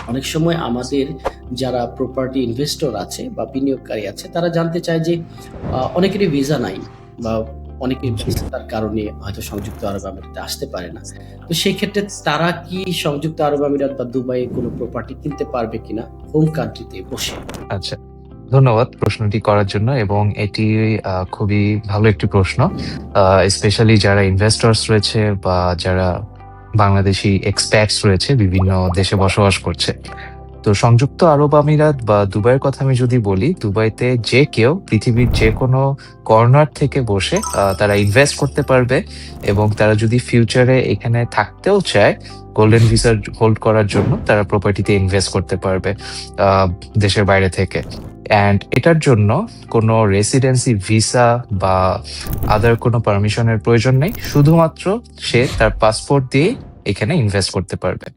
অনেক সময় আমাদের যারা প্রপার্টি ইনভেস্টর আছে বা বিনিয়োগকারী আছে তারা জানতে চায় যে অনেকেরই ভিসা নাই বা অনেকের জি। ব্যস্ততার কারণে হয়তো সংযুক্ত আরব আমিরাতে আসতে পারে না। তো সেই ক্ষেত্রে তারা কি সংযুক্ত আরব আমিরাত বা দুবাইয়ে কোনো প্রপার্টি কিনতে পারবে কিনা হোম কান্ট্রিতে বসে? আচ্ছা। ধন্যবাদ প্রশ্নটি করার জন্য এবং এটি খুবই ভালো একটি প্রশ্ন। স্পেশালি যারা ইনভেস্টরস রয়েছে বা যারা বাংলাদেশি এক্সপ্যাটস রয়েছে বিভিন্ন দেশে বসবাস করছে। তো সংযুক্ত আরব আমিরাত বা দুবাইয়ের কথা আমি যদি বলি, দুবাইতে যে কেউ পৃথিবীর যেকোনো কর্নার থেকে বসে তারা ইনভেস্ট করতে পারবে এবং তারা যদি ফিউচারে এখানে থাকতেও চায়, গোল্ডেন ভিসা হোল্ড করার জন্য তারা প্রপার্টিতে ইনভেস্ট করতে পারবে আ দেশের বাইরে থেকে। অ্যান্ড এটার জন্য কোনো রেসিডেন্সি ভিসা বা আদার কোনো পারমিশনের প্রয়োজন নেই। শুধুমাত্র সে তার পাসপোর্ট দিয়েই এখানে ইনভেস্ট করতে পারবে।